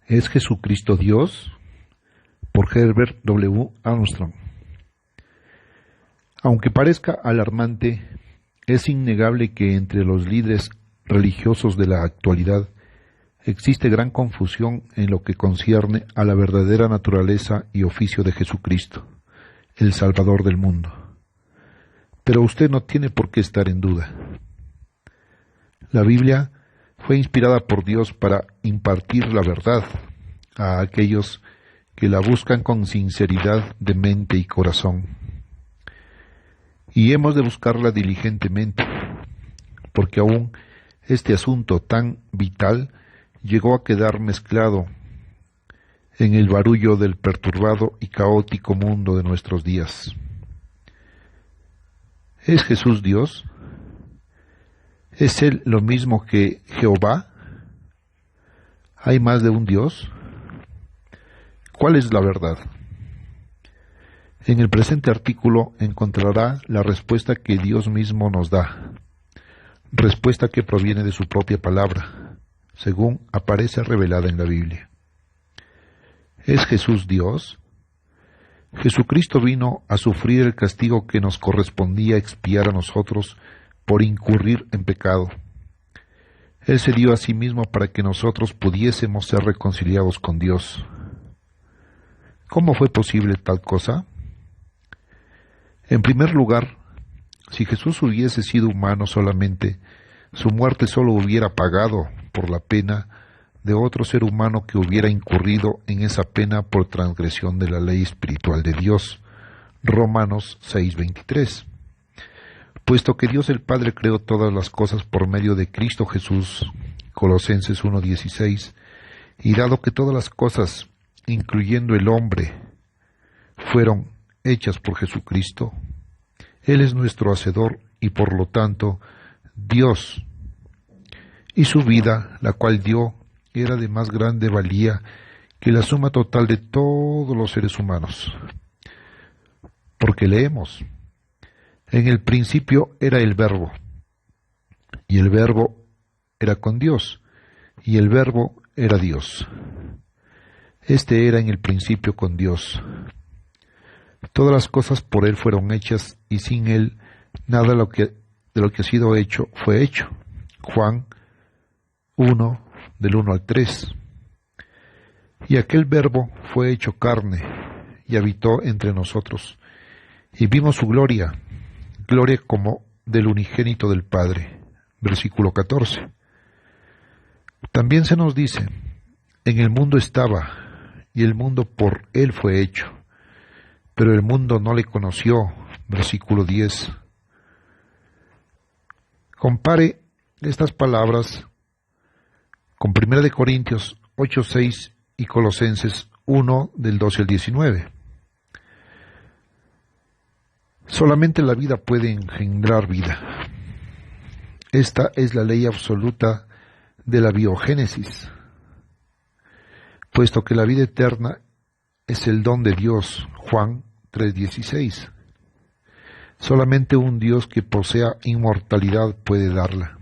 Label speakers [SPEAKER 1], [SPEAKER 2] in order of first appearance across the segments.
[SPEAKER 1] ¿Es Jesucristo Dios? Por Herbert W. Armstrong. Aunque parezca alarmante, es innegable que entre los líderes religiosos de la actualidad existe gran confusión en lo que concierne a la verdadera naturaleza y oficio de Jesucristo, el Salvador del mundo. Pero usted no tiene por qué estar en duda. La Biblia fue inspirada por Dios para impartir la verdad a aquellos que la buscan con sinceridad de mente y corazón. Y hemos de buscarla diligentemente, porque aún este asunto tan vital llegó a quedar mezclado en el barullo del perturbado y caótico mundo de nuestros días. ¿Es Jesús Dios? ¿Es Él lo mismo que Jehová? ¿Hay más de un Dios? ¿Cuál es la verdad? En el presente artículo encontrará la respuesta que Dios mismo nos da, respuesta que proviene de su propia palabra, según aparece revelada en la Biblia. ¿Es Jesús Dios? Jesucristo vino a sufrir el castigo que nos correspondía expiar a nosotros por incurrir en pecado. Él se dio a sí mismo para que nosotros pudiésemos ser reconciliados con Dios. ¿Cómo fue posible tal cosa? En primer lugar, si Jesús hubiese sido humano solamente, su muerte solo hubiera pagado por la pena de otro ser humano que hubiera incurrido en esa pena por transgresión de la ley espiritual de Dios. Romanos 6:23. Puesto que Dios el Padre creó todas las cosas por medio de Cristo Jesús, Colosenses 1:16, y dado que todas las cosas, incluyendo el hombre, fueron hechas por Jesucristo, Él es nuestro Hacedor y por lo tanto Dios, y su vida, la cual dio, era de más grande valía que la suma total de todos los seres humanos. Porque leemos: en el principio era el Verbo, y el Verbo era con Dios, y el Verbo era Dios. Este era en el principio con Dios. Todas las cosas por Él fueron hechas, y sin Él nada de lo que ha sido hecho fue hecho. Juan 1, del 1 al 3. Y aquel Verbo fue hecho carne, y habitó entre nosotros, y vimos su gloria, gloria como del unigénito del Padre. Versículo 14. También se nos dice: en el mundo estaba, y el mundo por Él fue hecho, pero el mundo no le conoció. Versículo 10. Compare estas palabras con 1 Corintios 8:6 y Colosenses 1, del 12 al 19. Solamente la vida puede engendrar vida. Esta es la ley absoluta de la biogénesis, puesto que la vida eterna es el don de Dios. Juan 3:16. Solamente un Dios que posea inmortalidad puede darla.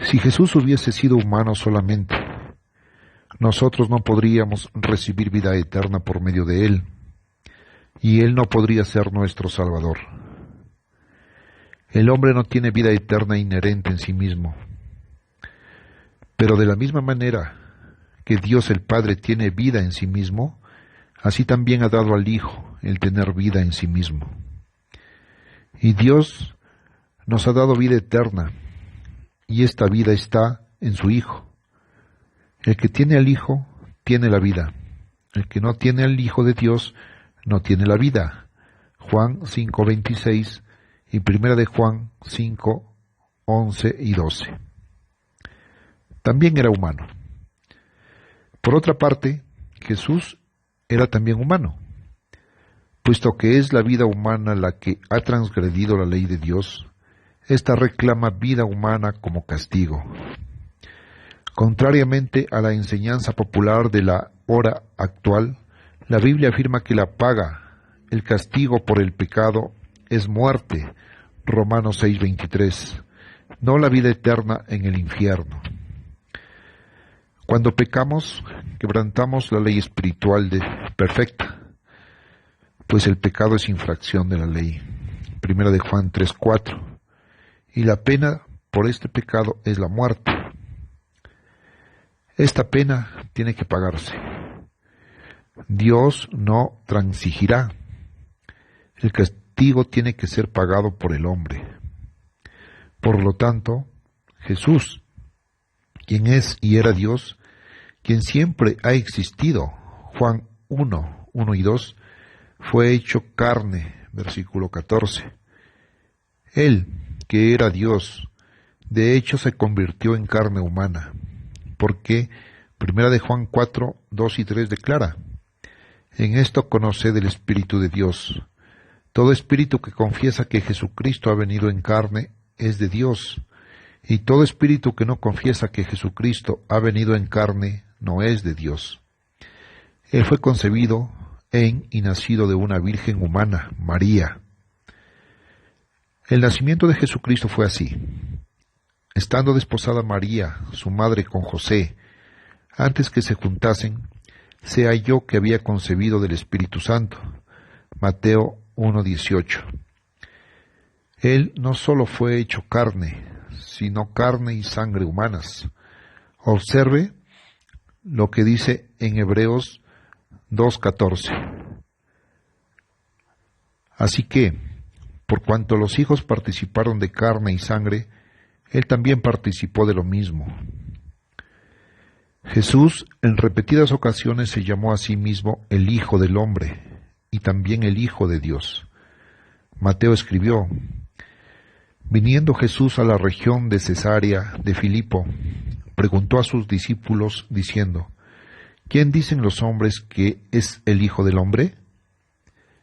[SPEAKER 1] Si Jesús hubiese sido humano solamente, nosotros no podríamos recibir vida eterna por medio de Él, y Él no podría ser nuestro Salvador. El hombre no tiene vida eterna inherente en sí mismo, pero de la misma manera que Dios el Padre tiene vida en sí mismo, así también ha dado al Hijo el tener vida en sí mismo. Y Dios nos ha dado vida eterna, y esta vida está en su Hijo. El que tiene al Hijo tiene la vida. El que no tiene al Hijo de Dios no tiene la vida. Juan 5:26 y 1 de Juan 5:11 y 12. También era humano. Por otra parte, Jesús era también humano, puesto que es la vida humana la que ha transgredido la ley de Dios. Esta reclama vida humana como castigo. Contrariamente a la enseñanza popular de la hora actual, la Biblia afirma que la paga, el castigo por el pecado, es muerte. Romanos 6:23, no la vida eterna en el infierno. Cuando pecamos, quebrantamos la ley espiritual perfecta, pues el pecado es infracción de la ley. Primera de Juan 3:4. Y la pena por este pecado es la muerte. Esta pena tiene que pagarse. Dios no transigirá. El castigo tiene que ser pagado por el hombre. Por lo tanto, Jesús, quien es y era Dios, quien siempre ha existido, Juan 1:1 y 2, fue hecho carne, versículo 14. Él, que era Dios, de hecho se convirtió en carne humana, porque Primera de Juan 4:2 y 3 declara: en esto conoced el Espíritu de Dios. Todo espíritu que confiesa que Jesucristo ha venido en carne es de Dios, y todo espíritu que no confiesa que Jesucristo ha venido en carne no es de Dios. Él fue concebido en y nacido de una virgen humana, María. El nacimiento de Jesucristo fue así. Estando desposada María, su madre, con José, antes que se juntasen, se halló que había concebido del Espíritu Santo. Mateo 1:18. Él no solo fue hecho carne, sino carne y sangre humanas. Observe lo que dice en Hebreos 2:14. Así que, por cuanto los hijos participaron de carne y sangre, él también participó de lo mismo. Jesús en repetidas ocasiones se llamó a sí mismo el Hijo del Hombre y también el Hijo de Dios. Mateo escribió: viniendo Jesús a la región de Cesarea de Filipo, preguntó a sus discípulos diciendo: ¿quién dicen los hombres que es el Hijo del Hombre?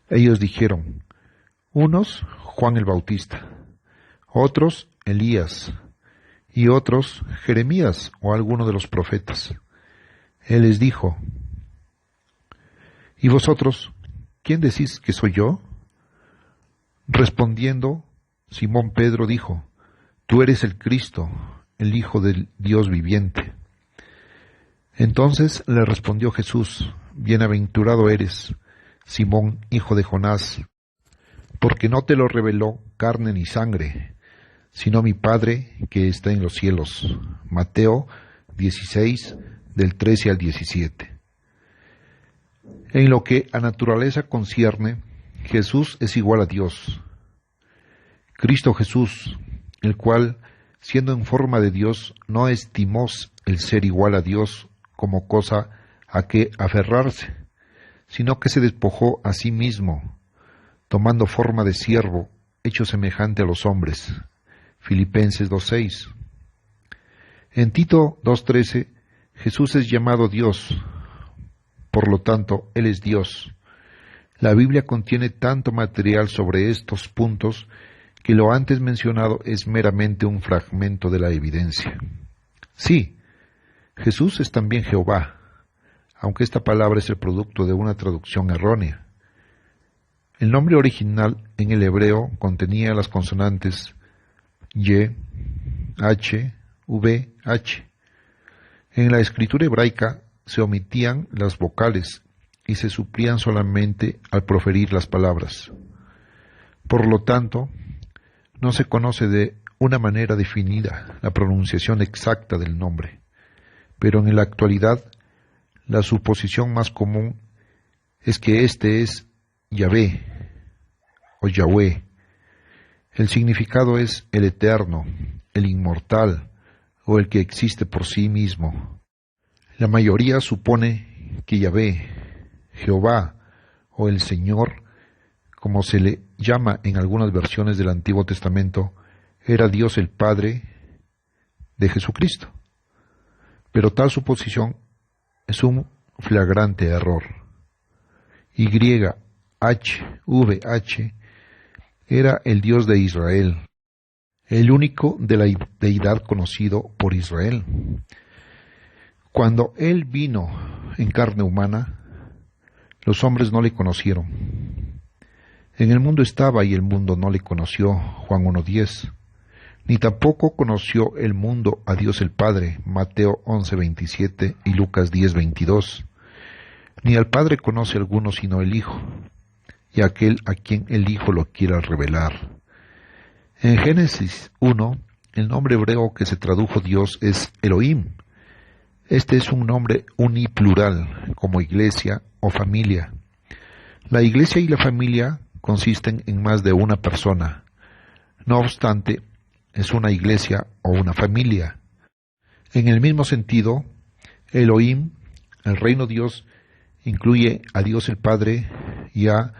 [SPEAKER 1] Ellos dijeron: unos, Juan el Bautista, otros, Elías, y otros, Jeremías o alguno de los profetas. Él les dijo: ¿y vosotros, quién decís que soy yo? Respondiendo, Simón Pedro dijo: tú eres el Cristo, el Hijo del Dios viviente. Entonces le respondió Jesús: bienaventurado eres, Simón, hijo de Jonás, porque no te lo reveló carne ni sangre, sino mi Padre que está en los cielos. Mateo 16, del 13 al 17. En lo que a naturaleza concierne, Jesús es igual a Dios. Cristo Jesús, el cual, siendo en forma de Dios, no estimó el ser igual a Dios como cosa a que aferrarse, sino que se despojó a sí mismo, tomando forma de siervo, hecho semejante a los hombres. Filipenses 2:6. En Tito 2:13, Jesús es llamado Dios, por lo tanto, Él es Dios. La Biblia contiene tanto material sobre estos puntos que lo antes mencionado es meramente un fragmento de la evidencia. Sí, Jesús es también Jehová, aunque esta palabra es el producto de una traducción errónea. El nombre original en el hebreo contenía las consonantes Y, H, V, H. En la escritura hebraica se omitían las vocales y se suplían solamente al proferir las palabras. Por lo tanto, no se conoce de una manera definida la pronunciación exacta del nombre, pero en la actualidad la suposición más común es que este es Yahvé o Yahweh. El significado es el eterno, el inmortal o el que existe por sí mismo. La mayoría supone que Yahvé, Jehová o el Señor, como se le llama en algunas versiones del Antiguo Testamento, era Dios el Padre de Jesucristo. Pero tal suposición es un flagrante error. YHVH era el Dios de Israel, el único de la deidad conocido por Israel. Cuando Él vino en carne humana, los hombres no le conocieron. En el mundo estaba y el mundo no le conoció. Juan 1:10. ni tampoco conoció el mundo a Dios el Padre, Mateo 11:27 y Lucas 10:22. Ni al Padre conoce alguno sino el Hijo, y aquel a quien el Hijo lo quiera revelar. En Génesis 1, el nombre hebreo que se tradujo Dios es Elohim. Este es un nombre uniplural, como iglesia o familia. La iglesia y la familia consisten en más de una persona. No obstante, es una iglesia o una familia. En el mismo sentido, Elohim, el reino Dios, incluye a Dios el Padre y a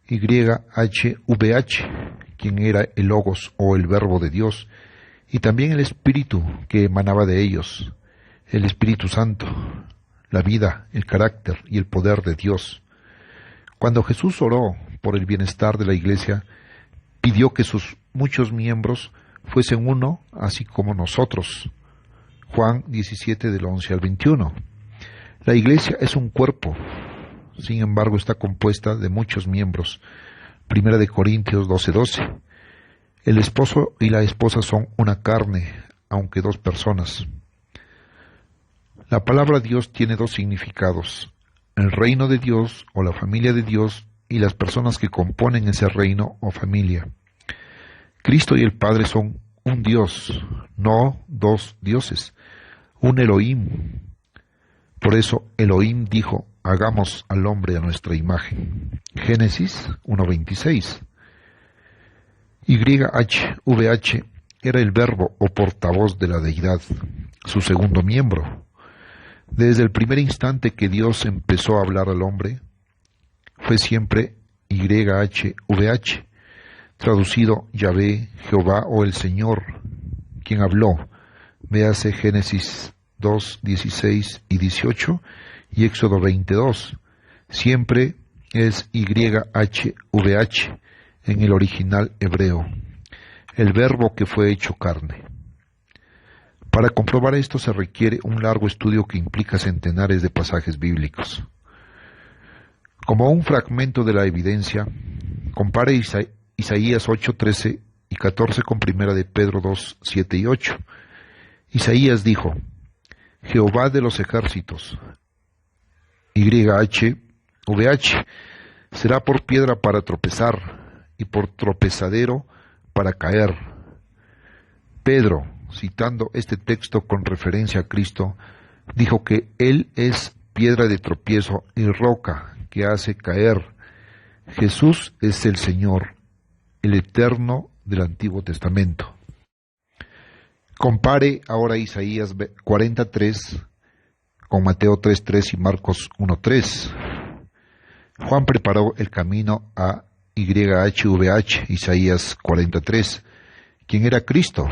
[SPEAKER 1] YHVH, quien era el Logos o el Verbo de Dios, y también el Espíritu que emanaba de ellos, el Espíritu Santo, la vida, el carácter y el poder de Dios. Cuando Jesús oró por el bienestar de la iglesia, pidió que sus muchos miembros fuesen uno, así como nosotros. Juan 17 del 11 al 21. La iglesia es un cuerpo, sin embargo está compuesta de muchos miembros. 1 de Corintios 12:12. El esposo y la esposa son una carne, aunque dos personas. La palabra Dios tiene dos significados: el reino de Dios o la familia de Dios y las personas que componen ese reino o familia. Cristo y el Padre son un Dios, no dos dioses, un Elohim. Por eso Elohim dijo: hagamos al hombre a nuestra imagen. Génesis 1:26. YHVH era el verbo o portavoz de la deidad, su segundo miembro. Desde el primer instante que Dios empezó a hablar al hombre, fue siempre YHVH, traducido Yahvé, Jehová o el Señor, quien habló. Véase Génesis 2, 16 y 18 y Éxodo 22. Siempre es YHVH en el original hebreo, el verbo que fue hecho carne. Para comprobar esto se requiere un largo estudio que implica centenares de pasajes bíblicos. Como un fragmento de la evidencia, compare Isaías 8, 13 y 14 con 1 de Pedro 2, 7 y 8. Isaías dijo: Jehová de los ejércitos, YHVH, será por piedra para tropezar y por tropezadero para caer. Pedro, citando este texto con referencia a Cristo, dijo que Él es piedra de tropiezo y roca que hace caer. Jesús es el Señor, el Eterno del Antiguo Testamento. Compare ahora Isaías 43 con Mateo 3:3 y Marcos 1:3. Juan preparó el camino a YHVH, Isaías 43, quien era Cristo,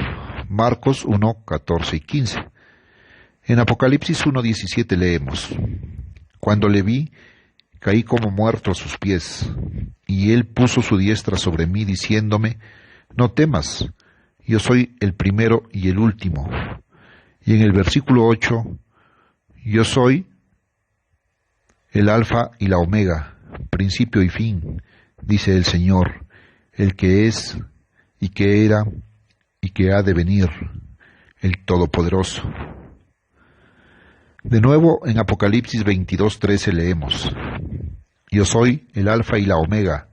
[SPEAKER 1] Marcos 1:14 y 15. En Apocalipsis 1:17 leemos: Cuando le vi, caí como muerto a sus pies, y él puso su diestra sobre mí, diciéndome: no temas, yo soy el primero y el último. Y en el versículo 8, yo soy el alfa y la omega, principio y fin, dice el Señor, el que es, y que era, y que ha de venir, el Todopoderoso. De nuevo, en Apocalipsis 22:13 leemos: Yo soy el alfa y la omega,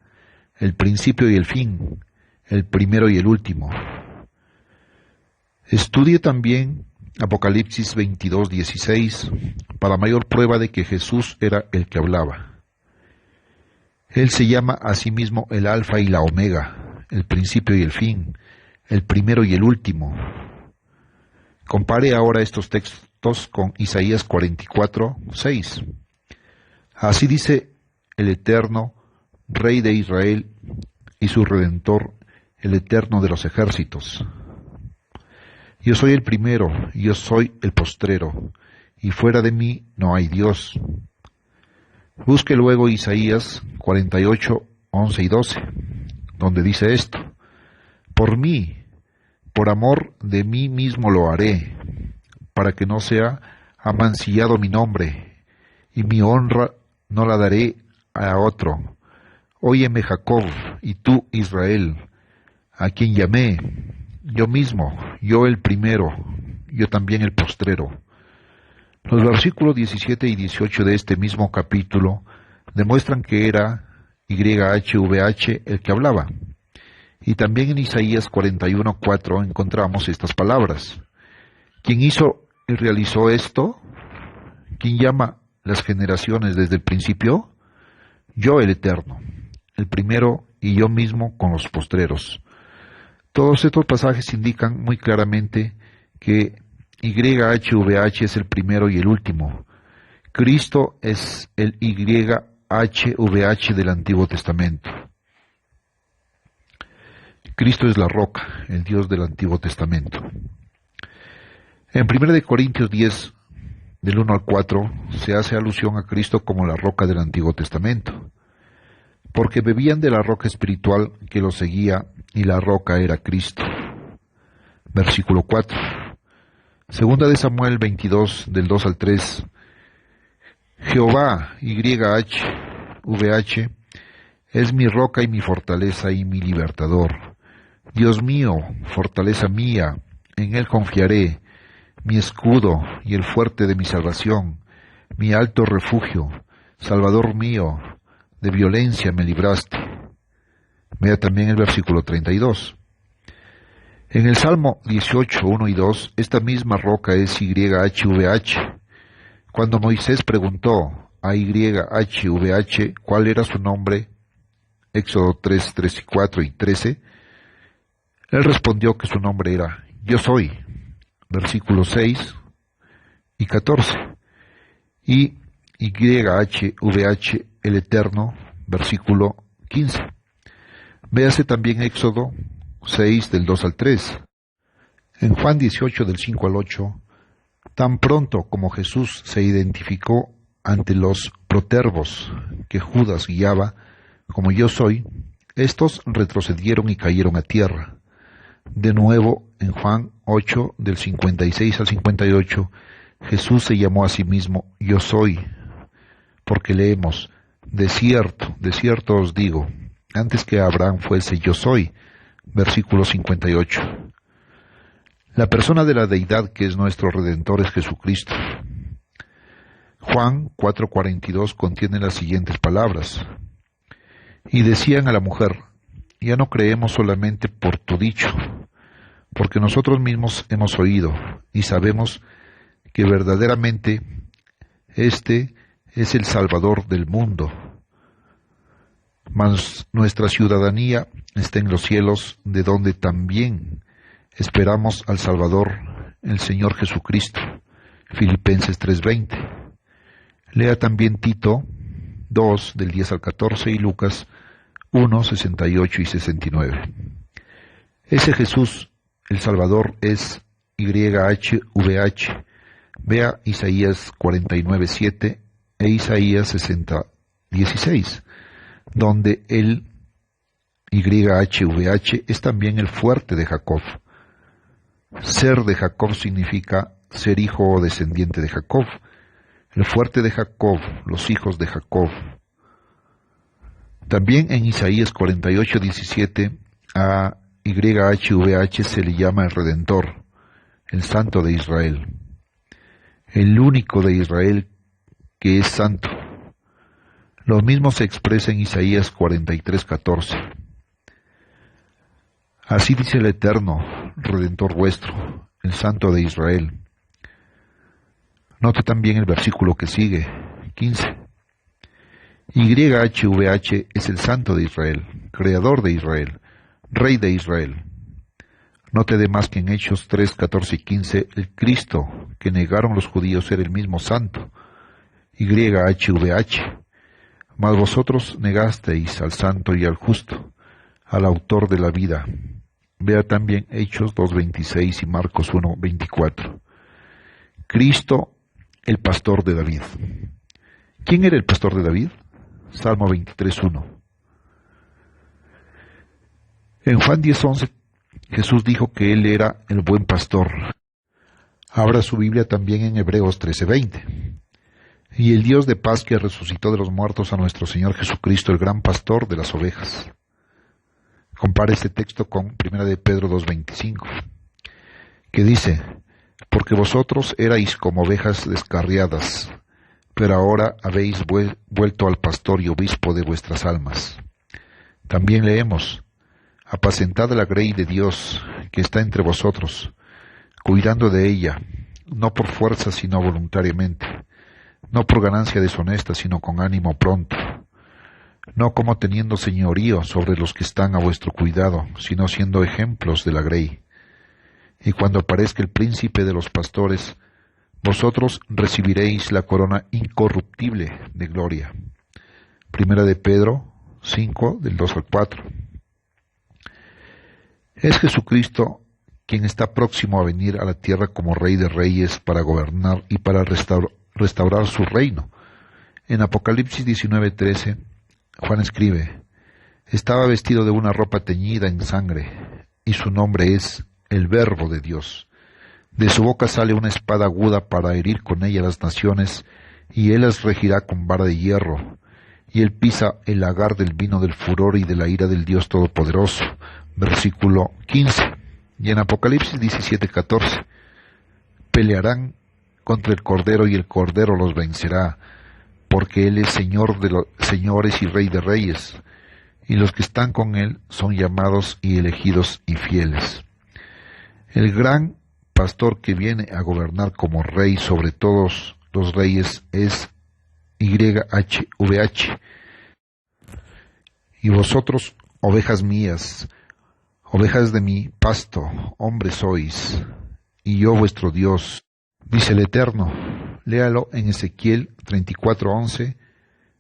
[SPEAKER 1] el principio y el fin, el primero y el último. Estudie también Apocalipsis 22:16 para mayor prueba de que Jesús era el que hablaba. Él se llama a sí mismo el alfa y la omega, el principio y el fin, el primero y el último. Compare ahora estos textos con Isaías 44:6. Así dice el Eterno, Rey de Israel y su Redentor, el Eterno de los ejércitos. Yo soy el primero, y yo soy el postrero, y fuera de mí no hay Dios. Busque luego Isaías 48:11 y 12, donde dice esto: Por mí, por amor de mí mismo lo haré, para que no sea amancillado mi nombre, y mi honra no la daré a otro. Óyeme, Jacob, y tú, Israel, a quien llamé, yo mismo, yo el primero, yo también el postrero. Los versículos 17 y 18 de este mismo capítulo demuestran que era YHVH el que hablaba. Y también en Isaías 41:4 encontramos estas palabras. ¿Quién hizo y realizó esto? ¿Quién llama las generaciones desde el principio? Yo el Eterno, el primero y yo mismo con los postreros. Todos estos pasajes indican muy claramente que YHVH es el primero y el último. Cristo es el YHVH del Antiguo Testamento. Cristo es la roca, el Dios del Antiguo Testamento. En 1 Corintios 10, del 1 al 4, se hace alusión a Cristo como la roca del Antiguo Testamento, porque bebían de la roca espiritual que los seguía, y la roca era Cristo. Versículo 4. Segunda de Samuel 22, del 2 al 3. Jehová, YHVH, es mi roca y mi fortaleza y mi libertador. Dios mío, fortaleza mía, en él confiaré, mi escudo y el fuerte de mi salvación, mi alto refugio, Salvador mío, de violencia me libraste. Vea también el versículo 32. En el Salmo 18, 1 y 2, esta misma roca es YHVH. Cuando Moisés preguntó a YHVH cuál era su nombre, Éxodo 3, 3 y 4 y 13, él respondió que su nombre era Yo Soy, versículos 6 y 14, y YHVH, el Eterno, versículo 15. Véase también Éxodo 6, del 2 al 3. En Juan 18, del 5 al 8, tan pronto como Jesús se identificó ante los protervos que Judas guiaba como Yo Soy, estos retrocedieron y cayeron a tierra. De nuevo, en Juan 8, del 56 al 58, Jesús se llamó a sí mismo Yo Soy, porque leemos, de cierto os digo, antes que Abraham fuese Yo Soy, versículo 58. La persona de la deidad que es nuestro Redentor es Jesucristo. Juan 4:42 contiene las siguientes palabras. Y decían a la mujer, ya no creemos solamente por tu dicho, porque nosotros mismos hemos oído y sabemos que verdaderamente este es el Salvador del mundo. Mas nuestra ciudadanía está en los cielos, de donde también esperamos al Salvador, el Señor Jesucristo. Filipenses 3:20. Lea también Tito 2, del 10 al 14 y Lucas 1, 68 y 69. Ese Jesús, el Salvador, es YHVH. Vea Isaías 49:7 e Isaías 60:16, donde el YHVH es también el fuerte de Jacob. Ser de Jacob significa ser hijo o descendiente de Jacob. El fuerte de Jacob, los hijos de Jacob. También en Isaías 48:17 a YHVH se le llama el Redentor, el Santo de Israel, el único de Israel que es santo. Lo mismo se expresa en Isaías 43:14. Así dice el Eterno, Redentor vuestro, el Santo de Israel. Note también el versículo que sigue, 15. YHVH es el Santo de Israel, Creador de Israel, Rey de Israel. Note además que en Hechos 3, 14 y 15, el Cristo que negaron los judíos era el mismo Santo, YHVH. Mas vosotros negasteis al Santo y al Justo, al Autor de la vida. Vea también Hechos 2:26 y Marcos 1:24. Cristo, el pastor de David. ¿Quién era el pastor de David? Salmo 23:1. En Juan 10:11, Jesús dijo que Él era el buen pastor. Abra su Biblia también en Hebreos 13:20. Y el Dios de paz que resucitó de los muertos a nuestro Señor Jesucristo, el gran pastor de las ovejas. Compara este texto con 1 de Pedro 2:25, que dice: porque vosotros erais como ovejas descarriadas, pero ahora habéis vuelto al pastor y obispo de vuestras almas. También leemos: apacentad la grey de Dios que está entre vosotros, cuidando de ella, no por fuerza sino voluntariamente, no por ganancia deshonesta sino con ánimo pronto, no como teniendo señorío sobre los que están a vuestro cuidado, sino siendo ejemplos de la grey. Y cuando aparezca el príncipe de los pastores, vosotros recibiréis la corona incorruptible de gloria. 1 de Pedro 5, del 2 al 4. Es Jesucristo quien está próximo a venir a la tierra como Rey de Reyes para gobernar y para restaurar su reino. En Apocalipsis 19:13, Juan escribe: estaba vestido de una ropa teñida en sangre, y su nombre es el Verbo de Dios. De su boca sale una espada aguda para herir con ella las naciones, y él las regirá con vara de hierro, y él pisa el lagar del vino del furor y de la ira del Dios Todopoderoso. Versículo 15. Y en Apocalipsis 17:14, pelearán contra el Cordero y el Cordero los vencerá, porque él es Señor de los señores y Rey de reyes, y los que están con él son llamados y elegidos y fieles. El gran pastor que viene a gobernar como rey sobre todos los reyes es YHWH. Y vosotros, ovejas mías, ovejas de mi pasto, hombres sois, y yo vuestro Dios, dice el Eterno. Léalo en Ezequiel 34:11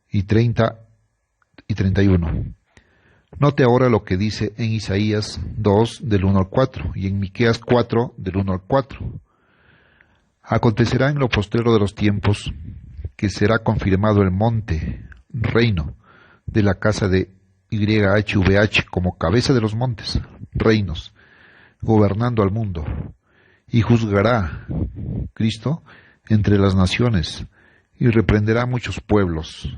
[SPEAKER 1] y 30 y 31. Note ahora lo que dice en Isaías 2, del 1 al 4, y en Miqueas 4, del 1 al 4. Acontecerá en lo postrero de los tiempos que será confirmado el monte, reino, de la casa de YHWH como cabeza de los montes, reinos, gobernando al mundo, y juzgará, Cristo, entre las naciones, y reprenderá a muchos pueblos,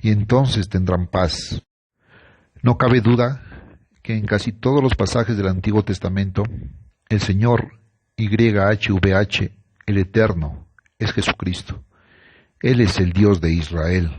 [SPEAKER 1] y entonces tendrán paz. No cabe duda que en casi todos los pasajes del Antiguo Testamento, el Señor YHWH, el Eterno, es Jesucristo. Él es el Dios de Israel.